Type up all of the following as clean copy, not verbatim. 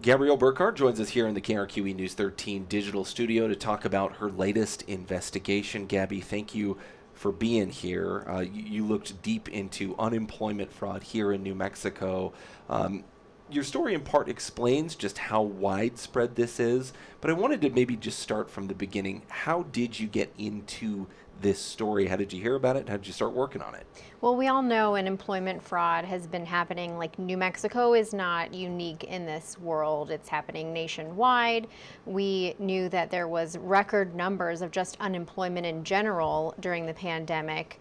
Gabrielle Burkhardt joins us here in the KRQE News 13 digital studio to talk about her latest investigation. Gabby, thank you for being here. You looked deep into unemployment fraud here in New Mexico. Your story in part explains just how widespread this is, but I wanted to maybe just start from the beginning. How did you get into this story? How did you hear about it? How did you start working on it? Well, we all know unemployment fraud has been happening. Like, New Mexico is not unique in this world. It's happening nationwide. We knew that there was record numbers of just unemployment in general during the pandemic.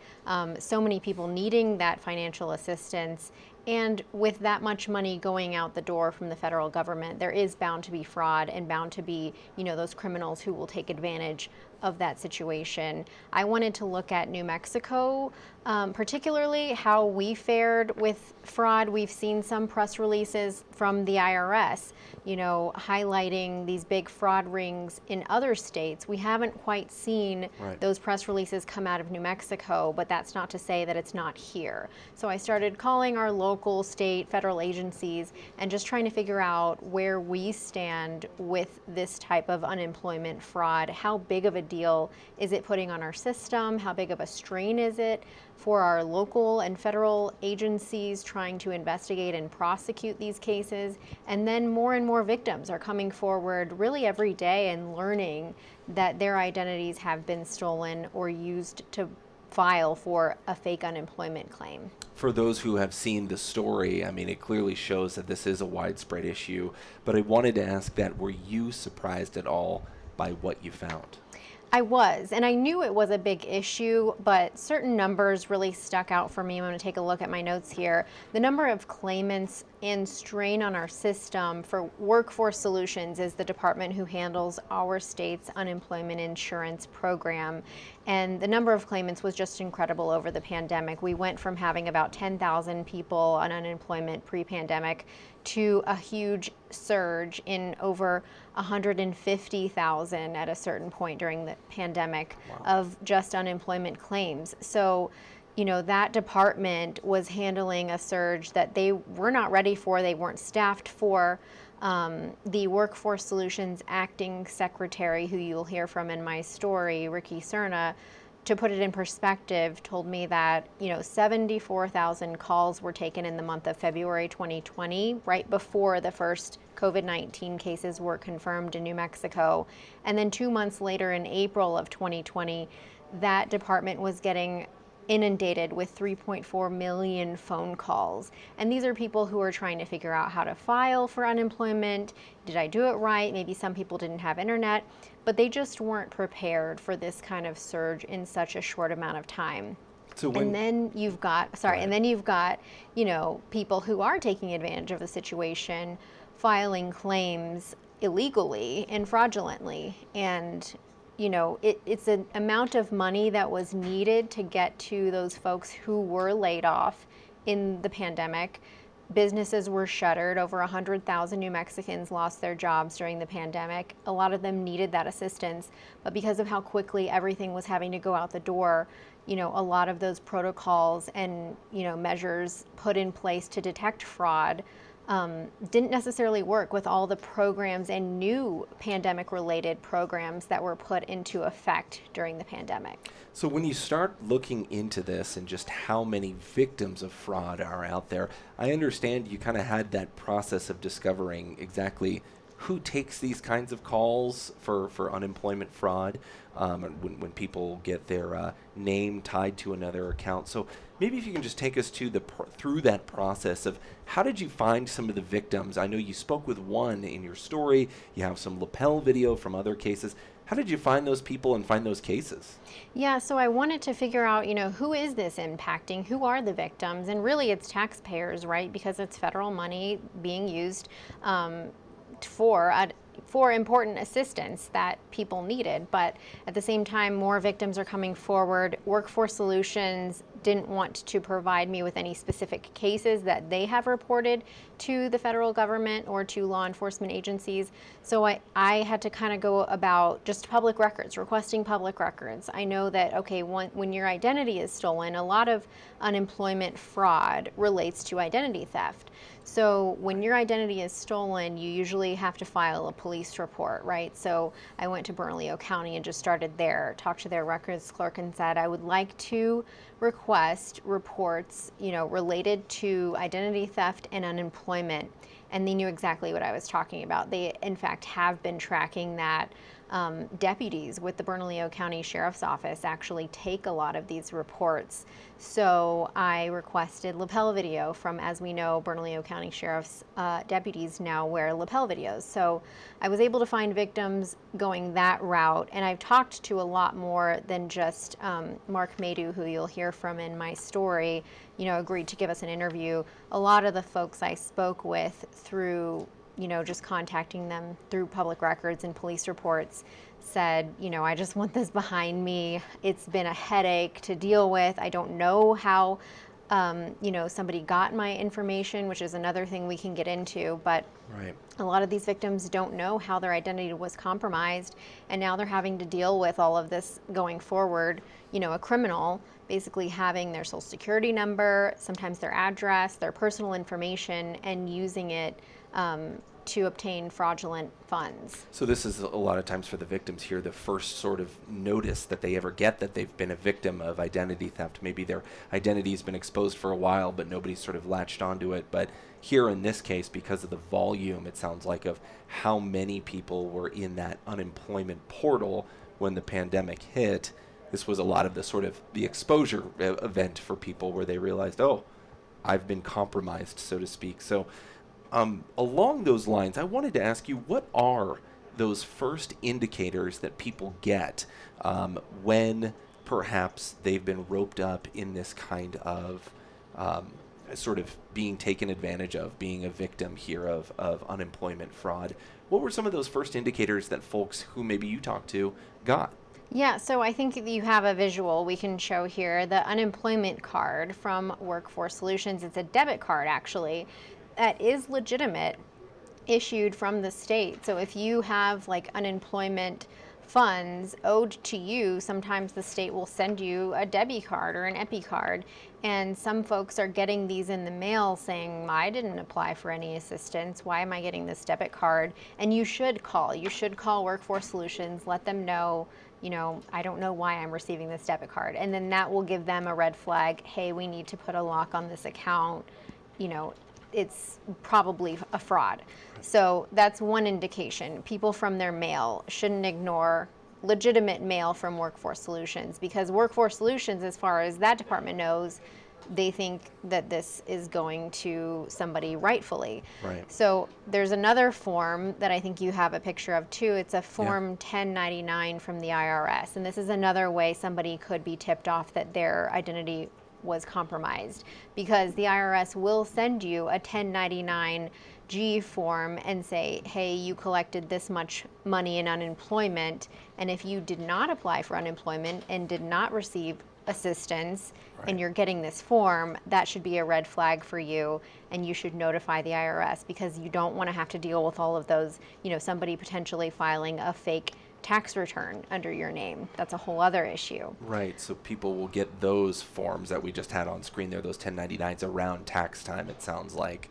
So many people needing that financial assistance. And with that much money going out the door from the federal government, there is bound to be fraud and bound to be, those criminals who will take advantage of that situation. I wanted to look at New Mexico, particularly how we fared with fraud. We've seen some press releases from the IRS, highlighting these big fraud rings in other states. We haven't quite seen those press releases come out of New Mexico, but that's not to say that it's not here. So I started calling our local, state, federal agencies and just trying to figure out where we stand with this type of unemployment fraud. How big of a deal is it putting on our system? How big of a strain is it for our local and federal agencies trying to investigate and prosecute these cases? And then more and more victims are coming forward really every day and learning that their identities have been stolen or used to file for a fake unemployment claim. For those who have seen the story, I mean, it clearly shows that this is a widespread issue, but I wanted to ask that, were you surprised at all by what you found? I was, and I knew it was a big issue, but certain numbers really stuck out for me. I'm going to take a look at my notes here. The number of claimants and strain on our system. For Workforce Solutions is the department who handles our state's unemployment insurance program. And the number of claimants was just incredible over the pandemic. We went from having about 10,000 people on unemployment pre-pandemic to a huge surge in over 150,000 at a certain point during the pandemic. Wow. Of just unemployment claims. So, that department was handling a surge that they were not ready for, they weren't staffed for. The Workforce Solutions acting secretary, who you'll hear from in my story, Ricky Cerna, to put it in perspective, told me that 74,000 calls were taken in the month of February 2020, right before the first COVID-19 cases were confirmed in New Mexico. And then 2 months later, in April of 2020, that department was getting inundated with 3.4 million phone calls. And these are people who are trying to figure out how to file for unemployment. Did I do it right? Maybe some people didn't have internet, but they just weren't prepared for this kind of surge in such a short amount of time. And then you've got, people who are taking advantage of the situation, filing claims illegally and fraudulently. And it's an amount of money that was needed to get to those folks who were laid off in the pandemic. Businesses were shuttered. Over 100,000 New Mexicans lost their jobs during the pandemic. A lot of them needed that assistance, but because of how quickly everything was having to go out the door, a lot of those protocols and, measures put in place to detect fraud didn't necessarily work with all the programs and new pandemic-related programs that were put into effect during the pandemic. So when you start looking into this and just how many victims of fraud are out there, I understand you kind of had that process of discovering exactly who takes these kinds of calls for unemployment fraud, when people get their name tied to another account. So maybe if you can just take us to through that process of how did you find some of the victims? I know you spoke with one in your story. You have some lapel video from other cases. How did you find those people and find those cases? Yeah, so I wanted to figure out, who is this impacting? Who are the victims? And really it's taxpayers, right? Because it's federal money being used for for important assistance that people needed. But at the same time, more victims are coming forward. Workforce Solutions didn't want to provide me with any specific cases that they have reported to the federal government or to law enforcement agencies. So I had to kind of go about just public records, requesting public records. I know that, okay, when your identity is stolen, a lot of unemployment fraud relates to identity theft. So when your identity is stolen, you usually have to file a police report, right? So I went to Bernalillo County and just started there, talked to their records clerk and said, I would like to request reports, related to identity theft and unemployment. And they knew exactly what I was talking about. They, in fact, have been tracking that. Deputies with the Bernalillo County Sheriff's Office actually take a lot of these reports. So I requested lapel video from, as we know, Bernalillo County Sheriff's deputies now wear lapel videos. So I was able to find victims going that route. And I've talked to a lot more than just Mark Maydew, who you'll hear from in my story, agreed to give us an interview. A lot of the folks I spoke with through just contacting them through public records and police reports said, I just want this behind me. It's been a headache to deal with. I don't know how, somebody got my information, which is another thing we can get into. But right. A lot of these victims don't know how their identity was compromised. And now they're having to deal with all of this going forward. A criminal basically having their social security number, sometimes their address, their personal information, and using it to obtain fraudulent funds. So this is a lot of times for the victims here, the first sort of notice that they ever get that they've been a victim of identity theft. Maybe their identity's been exposed for a while, but nobody's sort of latched onto it. But here in this case, because of the volume, it sounds like, of how many people were in that unemployment portal when the pandemic hit, this was a lot of the sort of the exposure event for people where they realized, oh, I've been compromised, so to speak. So along those lines, I wanted to ask you, what are those first indicators that people get when perhaps they've been roped up in this kind of sort of being taken advantage of, being a victim here of unemployment fraud? What were some of those first indicators that folks who maybe you talked to got? Yeah, so I think you have a visual we can show here. The unemployment card from Workforce Solutions, it's a debit card actually, that is legitimate, issued from the state. So if you have like unemployment funds owed to you, sometimes the state will send you a debit card or an EPI card. And some folks are getting these in the mail saying, I didn't apply for any assistance. Why am I getting this debit card? And you should call. You should call Workforce Solutions, let them know, I don't know why I'm receiving this debit card. And then that will give them a red flag. Hey, we need to put a lock on this account. It's probably a fraud. So that's one indication. People from their mail shouldn't ignore legitimate mail from Workforce Solutions, because Workforce Solutions, as far as that department knows, they think that this is going to somebody rightfully. Right. So there's another form that I think you have a picture of too. It's a Form 1099 from the IRS. And this is another way somebody could be tipped off that their identity was compromised, because the IRS will send you a 1099-G form and say, hey, you collected this much money in unemployment, and if you did not apply for unemployment and did not receive assistance, and you're getting this form, that should be a red flag for you, and you should notify the IRS, because you don't want to have to deal with all of those, somebody potentially filing a fake tax return under your name. That's a whole other issue. Right, so people will get those forms that we just had on screen there, those 1099s, around tax time, it sounds like.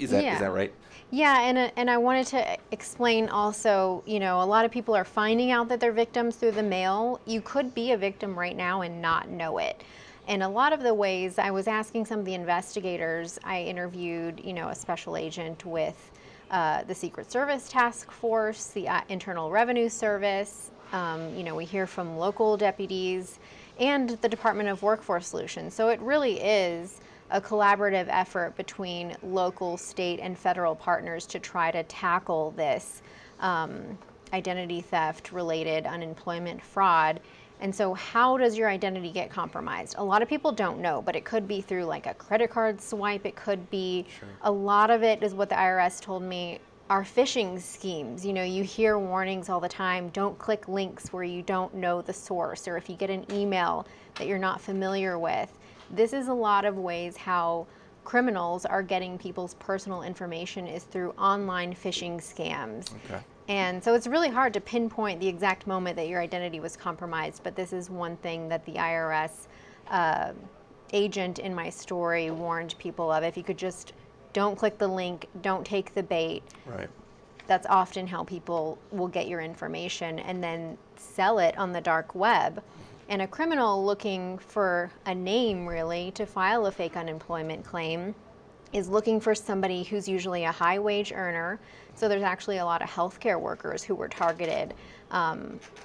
Is that right? Yeah, and I wanted to explain also, a lot of people are finding out that they're victims through the mail. You could be a victim right now and not know it. And a lot of the ways, I was asking some of the investigators, I interviewed, a special agent with the Secret Service Task Force, the Internal Revenue Service. We hear from local deputies and the Department of Workforce Solutions. So it really is a collaborative effort between local, state, and federal partners to try to tackle this identity theft related unemployment fraud. And so how does your identity get compromised? A lot of people don't know, but it could be through like a credit card swipe. It could be, a lot of it is what the IRS told me, are phishing schemes. You know, you hear warnings all the time, don't click links where you don't know the source, or if you get an email that you're not familiar with. This is a lot of ways how criminals are getting people's personal information is through online phishing scams. Okay. And so it's really hard to pinpoint the exact moment that your identity was compromised, but this is one thing that the IRS agent in my story warned people of. If you could just don't click the link, don't take the bait. Right. That's often how people will get your information and then sell it on the dark web. And a criminal looking for a name, really, to file a fake unemployment claim is looking for somebody who's usually a high wage earner. So there's actually a lot of healthcare workers who were targeted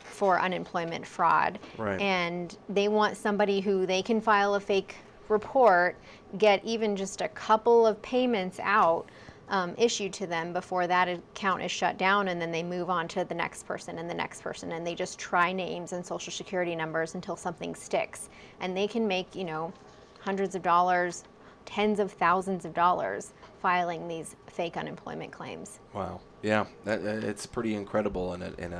for unemployment fraud. Right. And they want somebody who they can file a fake report, get even just a couple of payments out issued to them before that account is shut down, and then they move on to the next person and the next person, and they just try names and social security numbers until something sticks. And they can make, you know, hundreds of dollars, tens of thousands of dollars filing these fake unemployment claims. Wow. Yeah, it's pretty incredible and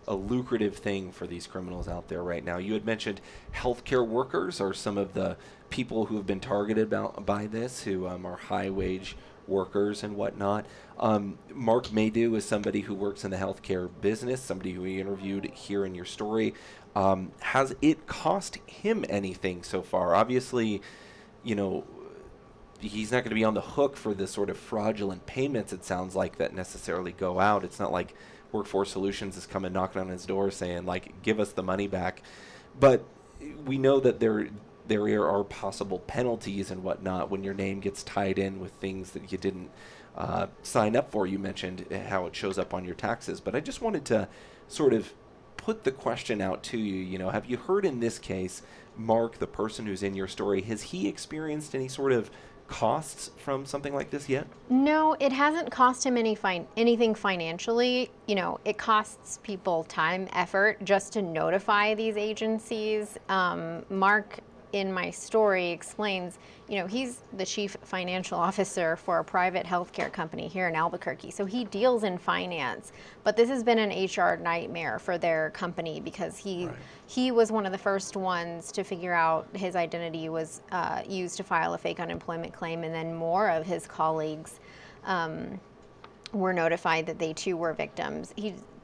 a lucrative thing for these criminals out there right now. You had mentioned healthcare workers are some of the people who have been targeted by this, who are high wage workers and whatnot. Mark Maydew is somebody who works in the healthcare business, somebody who we interviewed here in your story. Has it cost him anything so far? Obviously, you know, he's not going to be on the hook for this sort of fraudulent payments, it sounds like, that necessarily go out. It's not like Workforce Solutions is coming knocking on his door saying, like, give us the money back. But we know that there are possible penalties and whatnot when your name gets tied in with things that you didn't sign up for. You mentioned how it shows up on your taxes. But I just wanted to sort of put the question out to you. You know, have you heard in this case, Mark, the person who's in your story, has he experienced any sort of costs from something like this yet? No, it hasn't cost him anything financially. You know, it costs people time, effort just to notify these agencies. Mark, in my story, explains, you know, he's the chief financial officer for a private healthcare company here in Albuquerque. So he deals in finance, but this has been an HR nightmare for their company because he was one of the first ones to figure out his identity was used to file a fake unemployment claim, and then more of his colleagues were notified that they too were victims.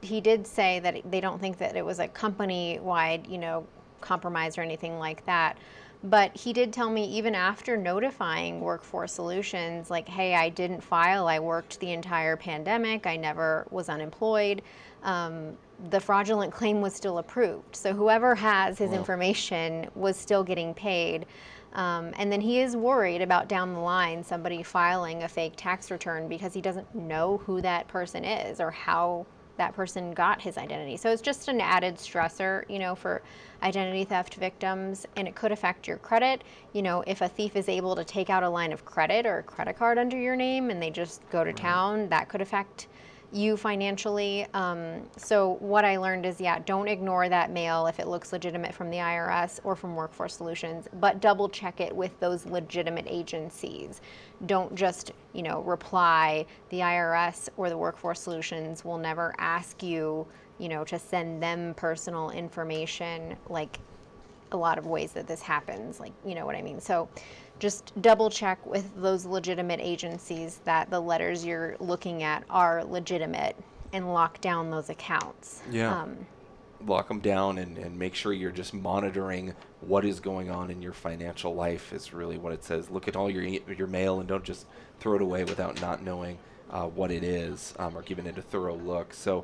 He did say that they don't think that it was a company-wide, you know, compromise or anything like that. But he did tell me, even after notifying Workforce Solutions, like, hey, I didn't file, I worked the entire pandemic, I never was unemployed, the fraudulent claim was still approved. So whoever has his information was still getting paid. And then he is worried about down the line somebody filing a fake tax return because he doesn't know who that person is or how that person got his identity. So it's just an added stressor, you know, for identity theft victims, and it could affect your credit. You know, if a thief is able to take out a line of credit or a credit card under your name and they just go to town, that could affect you financially. So what I learned is, yeah, don't ignore that mail if it looks legitimate from the IRS or from Workforce Solutions, but double check it with those legitimate agencies. Don't just, you know, reply. The IRS or the Workforce Solutions will never ask you, you know, to send them personal information, like a lot of ways that this happens, like, you know what I mean? So just double check with those legitimate agencies that the letters you're looking at are legitimate and lock down those accounts. Yeah. Lock them down and make sure you're just monitoring what is going on in your financial life is really what it says. Look at all your mail and don't just throw it away without not knowing what it is or giving it a thorough look. So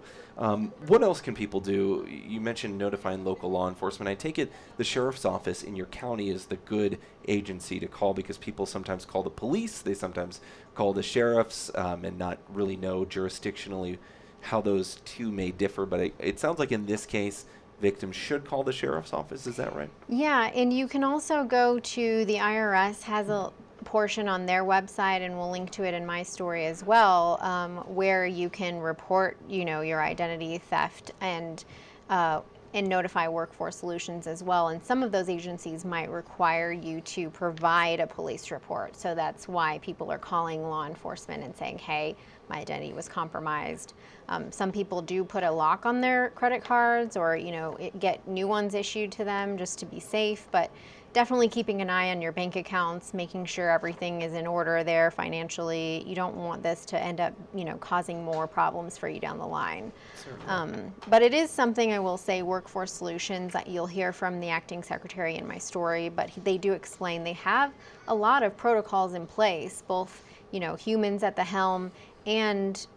what else can people do? You mentioned notifying local law enforcement. I take it the sheriff's office in your county is the good agency to call because people sometimes call the police, they sometimes call the sheriffs and not really know jurisdictionally how those two may differ. But it sounds like in this case, victims should call the sheriff's office. Is that right? Yeah, and you can also go to the IRS has a portion on their website, and we'll link to it in my story as well, where you can report, you know, your identity theft and notify Workforce Solutions as well. And some of those agencies might require you to provide a police report. So that's why people are calling law enforcement and saying, hey, my identity was compromised. Some people do put a lock on their credit cards, or get new ones issued to them just to be safe. But definitely keeping an eye on your bank accounts, making sure everything is in order there financially. You don't want this to end up, causing more problems for you down the line. But it is something, I will say, Workforce Solutions, that you'll hear from the acting secretary in my story, but they do explain they have a lot of protocols in place, both, humans at the helm and,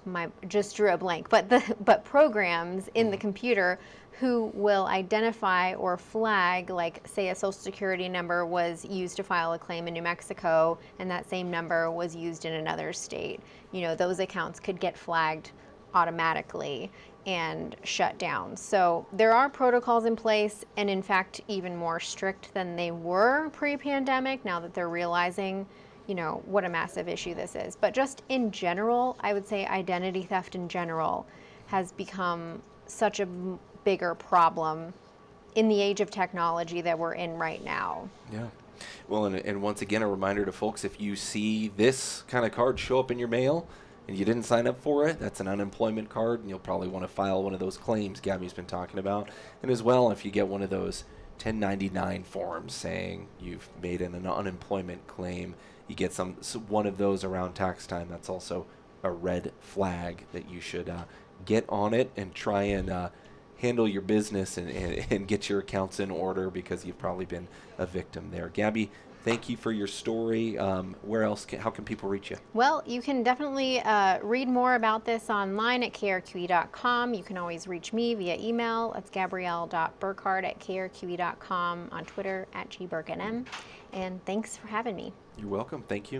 my just drew a blank, but programs in the computer who will identify or flag, like, say a social security number was used to file a claim in New Mexico and that same number was used in another state. Those accounts could get flagged automatically and shut down. So there are protocols in place, and in fact even more strict than they were pre-pandemic, now that they're realizing what a massive issue this is. But just in general, I would say identity theft in general has become such a bigger problem in the age of technology that we're in right now. Yeah. Well, and once again, a reminder to folks, if you see this kind of card show up in your mail and you didn't sign up for it, that's an unemployment card, and you'll probably want to file one of those claims Gabby's been talking about. And as well, if you get one of those 1099 forms saying you've made an unemployment claim, you get one of those around tax time, that's also a red flag that you should get on it and try and handle your business and get your accounts in order, because you've probably been a victim there. Gabby, thank you for your story. Where else? How can people reach you? Well, you can definitely read more about this online at krqe.com. You can always reach me via email. It's gabrielle.burkhart@krqe.com, on Twitter @gburknm. And thanks for having me. You're welcome. Thank you.